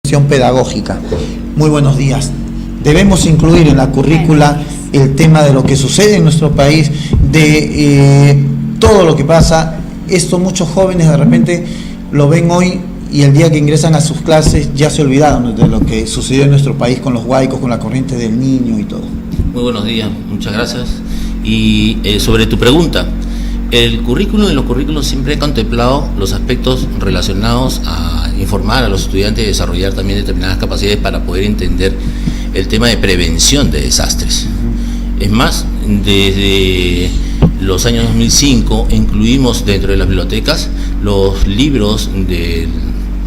pedagógica. Muy buenos días. Debemos incluir en la currícula el tema de lo que sucede en nuestro país, de todo lo que pasa. Esto muchos jóvenes de repente lo ven hoy y el día que ingresan a sus clases ya se olvidaron de lo que sucedió en nuestro país con los huaicos, con la corriente del niño y todo. Muy buenos días, muchas gracias. Y sobre tu pregunta, el currículum y los currículos siempre he contemplado los aspectos relacionados a informar a los estudiantes y desarrollar también determinadas capacidades para poder entender el tema de prevención de desastres. Es más, desde los años 2005 incluimos dentro de las bibliotecas los libros del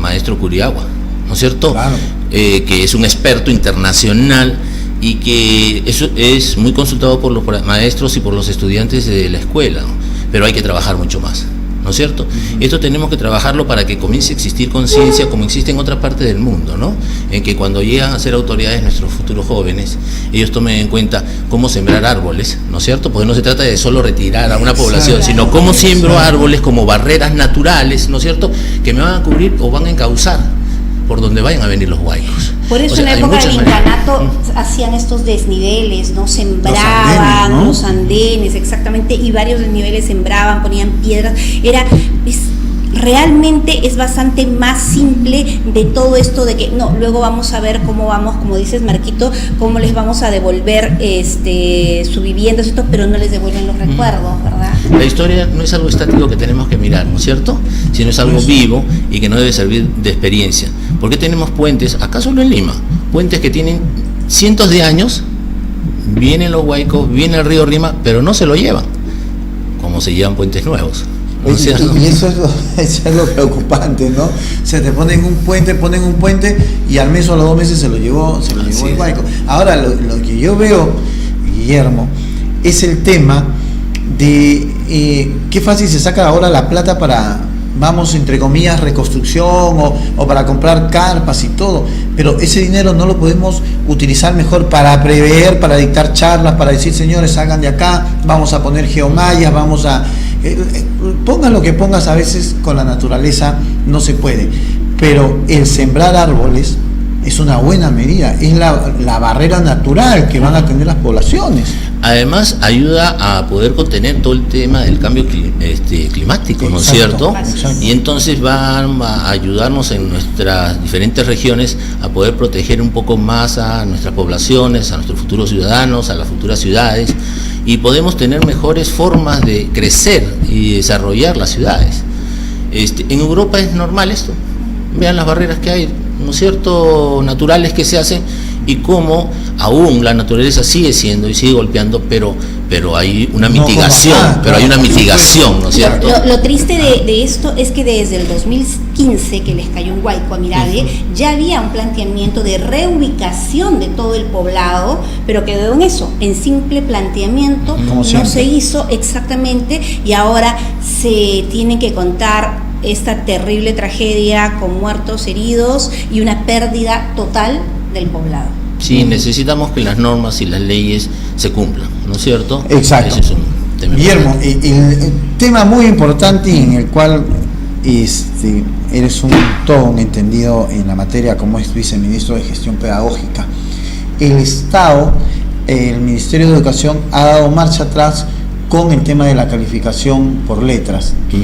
maestro Curiagua, ¿no es cierto? Claro. Que es un experto internacional y que eso es muy consultado por los maestros y por los estudiantes de la escuela, ¿no? Pero hay que trabajar mucho más, ¿no es cierto? Esto tenemos que trabajarlo para que comience a existir conciencia como existe en otras partes del mundo, ¿no? En que cuando llegan a ser autoridades nuestros futuros jóvenes, ellos tomen en cuenta cómo sembrar árboles, ¿no es cierto? Porque no se trata de solo retirar a una población, sino cómo siembro árboles como barreras naturales, ¿no es cierto?, que me van a cubrir o van a encauzar por donde vayan a venir los huaicos. Por eso en la época del incanato hacían estos desniveles, ¿no? Sembraban los andenes, exactamente, y varios desniveles sembraban, ponían piedras. Realmente es bastante más simple de todo esto de que, no, luego vamos a ver cómo vamos, como dices Marquito, cómo les vamos a devolver su vivienda, ¿cierto? Pero no les devuelven los recuerdos, ¿verdad? La historia no es algo estático que tenemos que mirar, ¿no es cierto? Sino es algo vivo y que no debe servir de experiencia. ¿Por qué tenemos puentes, acá solo en Lima, puentes que tienen cientos de años, vienen los huaicos, viene el río Rima, pero no se lo llevan, como se llevan puentes nuevos? ¿No? Y eso es lo preocupante, ¿no? Se te ponen un puente y al mes o a los 2 meses se lo llevó el huaico. Ahora, lo que yo veo, Guillermo, es el tema de qué fácil se saca ahora la plata para, vamos, entre comillas, reconstrucción o para comprar carpas y todo, pero ese dinero no lo podemos utilizar mejor para prever, para dictar charlas, para decir, señores, salgan de acá, vamos a poner geomallas, vamos a... pongas lo que pongas, a veces con la naturaleza no se puede, pero el sembrar árboles es una buena medida, es la barrera natural que van a tener las poblaciones. Además ayuda a poder contener todo el tema del cambio climático, ¿no es cierto? Exacto. Y entonces van a ayudarnos en nuestras diferentes regiones a poder proteger un poco más a nuestras poblaciones, a nuestros futuros ciudadanos, a las futuras ciudades, y podemos tener mejores formas de crecer y desarrollar las ciudades. En Europa es normal esto, vean las barreras que hay, ¿no es cierto?, naturales que se hacen, y cómo aún la naturaleza sigue siendo y sigue golpeando, pero hay una mitigación, ¿no es cierto? Lo triste de esto es que desde el 2015 que les cayó un huaico a Mirade, ya había un planteamiento de reubicación de todo el poblado, pero quedó en eso, en simple planteamiento, no se hizo exactamente, y ahora se tiene que contar esta terrible tragedia con muertos, heridos y una pérdida total del poblado. Sí, necesitamos que las normas y las leyes se cumplan, ¿no es cierto? Exacto. Ese es un tema. Guillermo, el tema muy importante y en el cual eres todo un entendido en la materia como es viceministro de Gestión Pedagógica. El Estado, el Ministerio de Educación ha dado marcha atrás con el tema de la calificación por letras, que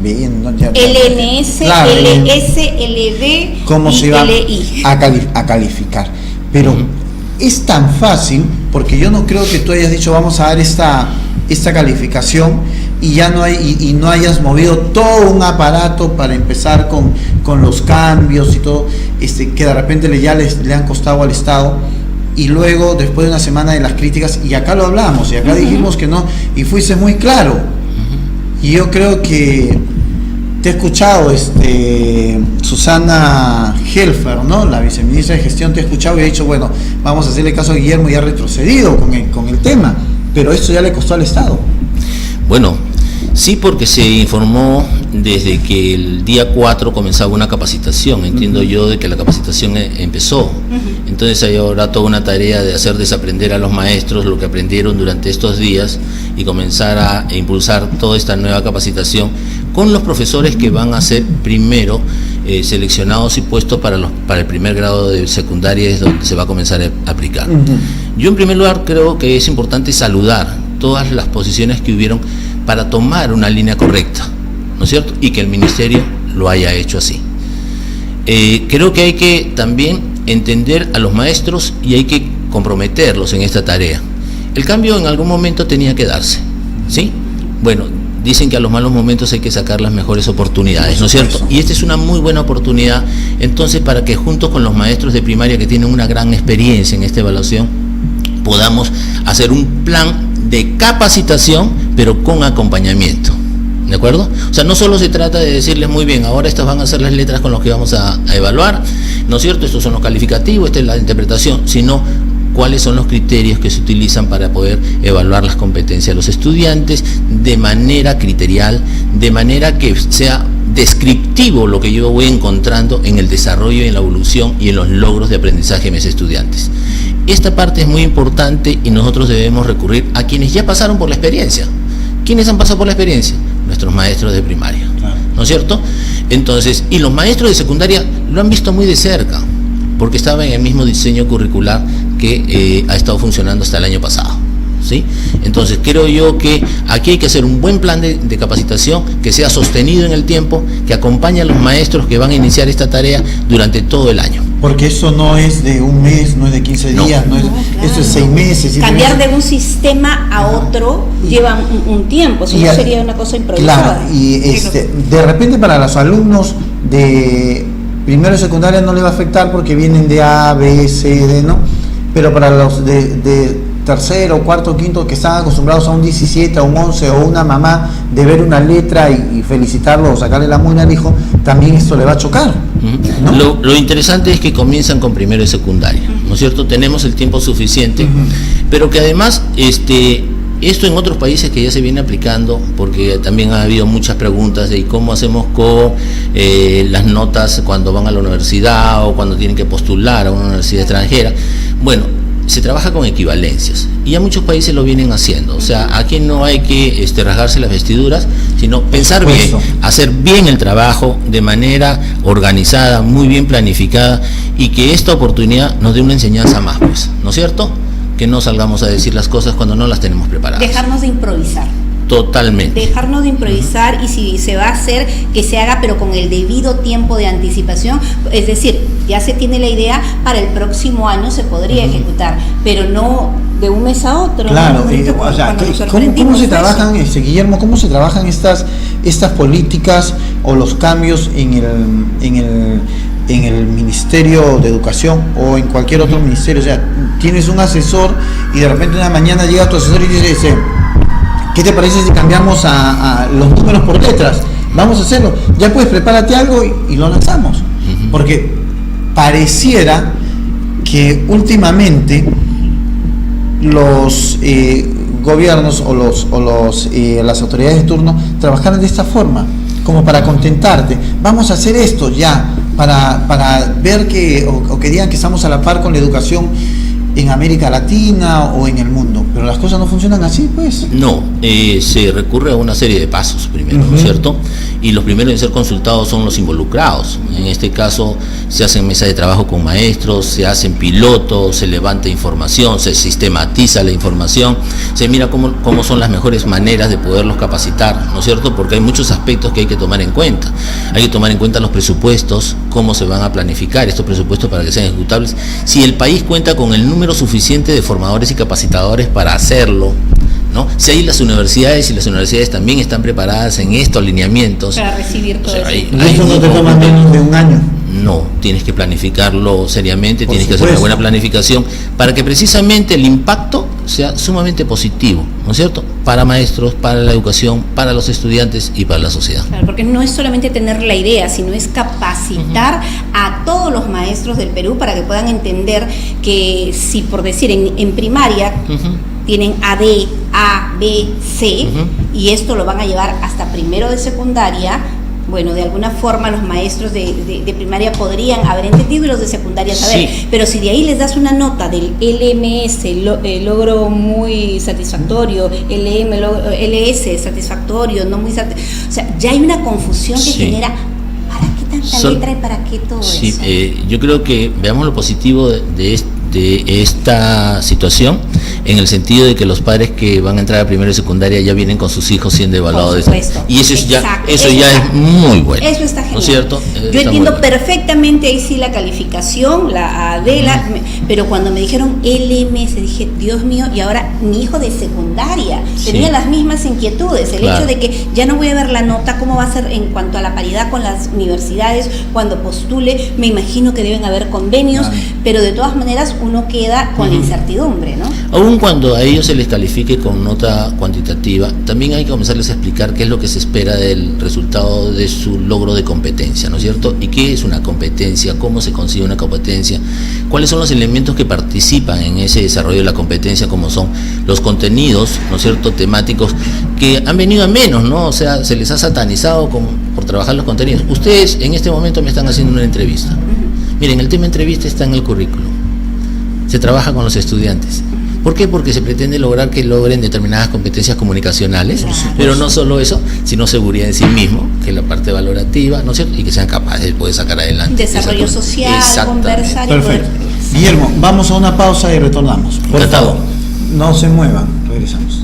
LNS, claro, LS, LD, cómo se va LI. a calificar, pero es tan fácil, porque yo no creo que tú hayas dicho vamos a dar esta calificación y ya no hayas movido todo un aparato para empezar con los cambios y todo, que de repente le han costado al Estado. Y luego, después de una semana de las críticas, y acá lo hablamos, y acá dijimos que no, y fuiste muy claro. Y yo creo que te he escuchado, Susana Helfer, ¿no?, la viceministra de Gestión, te he escuchado y ha dicho, bueno, vamos a hacerle caso a Guillermo, y ha retrocedido con el tema, pero esto ya le costó al Estado. Bueno, sí, porque se informó desde que el día 4 comenzaba una capacitación, entiendo yo de que la capacitación empezó, entonces hay ahora toda una tarea de hacer desaprender a los maestros lo que aprendieron durante estos días y comenzar a impulsar toda esta nueva capacitación con los profesores que van a ser primero seleccionados y puestos para el primer grado de secundaria, es donde se va a comenzar a aplicar. Yo en primer lugar creo que es importante saludar todas las posiciones que hubieron para tomar una línea correcta, ¿no es cierto? Y que el ministerio lo haya hecho así. Creo que hay que también entender a los maestros y hay que comprometerlos en esta tarea. El cambio en algún momento tenía que darse, ¿sí? Bueno, dicen que a los malos momentos hay que sacar las mejores oportunidades, ¿no es cierto? Y esta es una muy buena oportunidad, entonces, para que junto con los maestros de primaria que tienen una gran experiencia en esta evaluación, podamos hacer un plan de capacitación, pero con acompañamiento, ¿de acuerdo? O sea, no solo se trata de decirles, muy bien, ahora estas van a ser las letras con las que vamos a evaluar, ¿no es cierto? Estos son los calificativos, esta es la interpretación, sino cuáles son los criterios que se utilizan para poder evaluar las competencias de los estudiantes de manera criterial, de manera que sea descriptivo lo que yo voy encontrando en el desarrollo y en la evolución y en los logros de aprendizaje de mis estudiantes. Esta parte es muy importante y nosotros debemos recurrir a quienes ya pasaron por la experiencia. ¿Quiénes han pasado por la experiencia? Nuestros maestros de primaria, ¿no es cierto? Entonces, y los maestros de secundaria lo han visto muy de cerca, porque estaba en el mismo diseño curricular que ha estado funcionando hasta el año pasado, ¿sí? Entonces creo yo que aquí hay que hacer un buen plan de capacitación que sea sostenido en el tiempo, que acompañe a los maestros que van a iniciar esta tarea durante todo el año. Porque eso no es de un mes, no es de 15 días, no es, claro. Eso es 6 meses. Cambiar de un sistema a otro lleva un tiempo, si no sería una cosa improvisada. Claro, y de repente para los alumnos de primero y secundaria no le va a afectar porque vienen de A, B, C, D, ¿no? Pero para los de tercero, cuarto, quinto, que están acostumbrados a un 17, a un 11, o una mamá de ver una letra y felicitarlo o sacarle la muela al hijo, también esto le va a chocar, ¿no? Lo interesante es que comienzan con primero y secundaria, ¿no es cierto? Tenemos el tiempo suficiente, pero que además esto en otros países que ya se viene aplicando, porque también ha habido muchas preguntas de cómo hacemos con las notas cuando van a la universidad o cuando tienen que postular a una universidad extranjera. Bueno, se trabaja con equivalencias y ya muchos países lo vienen haciendo. O sea, aquí no hay que rasgarse las vestiduras, sino pensar bien, hacer bien el trabajo de manera organizada, muy bien planificada, y que esta oportunidad nos dé una enseñanza más, pues, ¿no es cierto? Que no salgamos a decir las cosas cuando no las tenemos preparadas. Dejarnos de improvisar. Totalmente. Dejarnos de improvisar, y si se va a hacer, que se haga pero con el debido tiempo de anticipación, es decir, ya se tiene la idea, para el próximo año se podría ejecutar, pero no de un mes a otro. Claro, o sea, ¿cómo se trabajan, Guillermo, cómo se trabajan estas políticas o los cambios en el Ministerio de Educación o en cualquier otro ministerio? O sea, tienes un asesor y de repente una mañana llega tu asesor y dice, ¿qué te parece si cambiamos a los números por letras? Vamos a hacerlo. Ya puedes, prepárate algo y lo lanzamos. Porque pareciera que últimamente los gobiernos o las autoridades de turno trabajaran de esta forma, como para contentarte. Vamos a hacer esto ya, para ver que digan que estamos a la par con la educación en América Latina o en el mundo, pero las cosas no funcionan así, pues. No, se recurre a una serie de pasos primero, ¿no es cierto? Y los primeros en ser consultados son los involucrados. En este caso se hacen mesas de trabajo con maestros, se hacen pilotos, se levanta información, se sistematiza la información, se mira cómo son las mejores maneras de poderlos capacitar, ¿no es cierto? Porque hay muchos aspectos que hay que tomar en cuenta. Hay que tomar en cuenta los presupuestos, cómo se van a planificar estos presupuestos para que sean ejecutables. Si el país cuenta con el número suficiente de formadores y capacitadores para hacerlo, ¿no? Si hay las universidades, y las universidades también están preparadas en estos alineamientos para recibir todo eso. ¿Y eso no te toma menos de un año? No, tienes que planificarlo seriamente, tienes que hacer una buena planificación para que precisamente el impacto sea sumamente positivo, ¿no es cierto? Para maestros, para la educación, para los estudiantes y para la sociedad. Claro, porque no es solamente tener la idea, sino es capacitar a todos los maestros del Perú para que puedan entender que si, por decir, en primaria tienen AD, A, B, C, y esto lo van a llevar hasta primero de secundaria, bueno, de alguna forma los maestros de primaria podrían haber entendido y los de secundaria saber, Sí. pero si de ahí les das una nota del LMS, logro muy satisfactorio, LS satisfactorio, no muy satisfactorio, o sea, ya hay una confusión que Sí. genera, ¿para qué tanta letra y para qué todo Sí, eso? yo creo que veamos lo positivo de esta situación, en el sentido de que los padres que van a entrar a primero y secundaria ya vienen con sus hijos siendo evaluados. Por supuesto. Y eso Exacto. eso ya es muy bueno. Eso está genial. ¿No es cierto? Yo entiendo perfectamente ahí sí la calificación, la Adela, pero cuando me dijeron LMS dije, Dios mío, y ahora mi hijo de secundaria tenía las mismas inquietudes, el hecho de que ya no voy a ver la nota, cómo va a ser en cuanto a la paridad con las universidades, cuando postule, me imagino que deben haber convenios, pero de todas maneras uno queda con la incertidumbre, ¿no? Aun cuando a ellos se les califique con nota cuantitativa, también hay que comenzarles a explicar qué es lo que se espera del resultado de su logro de competencia, ¿no es cierto? ¿Y qué es una competencia? ¿Cómo se consigue una competencia? ¿Cuáles son los elementos que participan en ese desarrollo de la competencia, como son los contenidos, ¿no es cierto?, temáticos, que han venido a menos, ¿no? O sea, se les ha satanizado por trabajar los contenidos. Ustedes en este momento me están haciendo una entrevista. Miren, el tema entrevista está en el currículum. Se trabaja con los estudiantes. ¿Por qué? Porque se pretende lograr que logren determinadas competencias comunicacionales, pero no solo eso, sino seguridad en sí mismo, que es la parte valorativa, ¿no es cierto? Y que sean capaces de poder sacar adelante. Desarrollo social, conversar y Perfecto. poder... Guillermo, vamos a una pausa y retornamos. Por Encantado. favor, no se muevan, regresamos.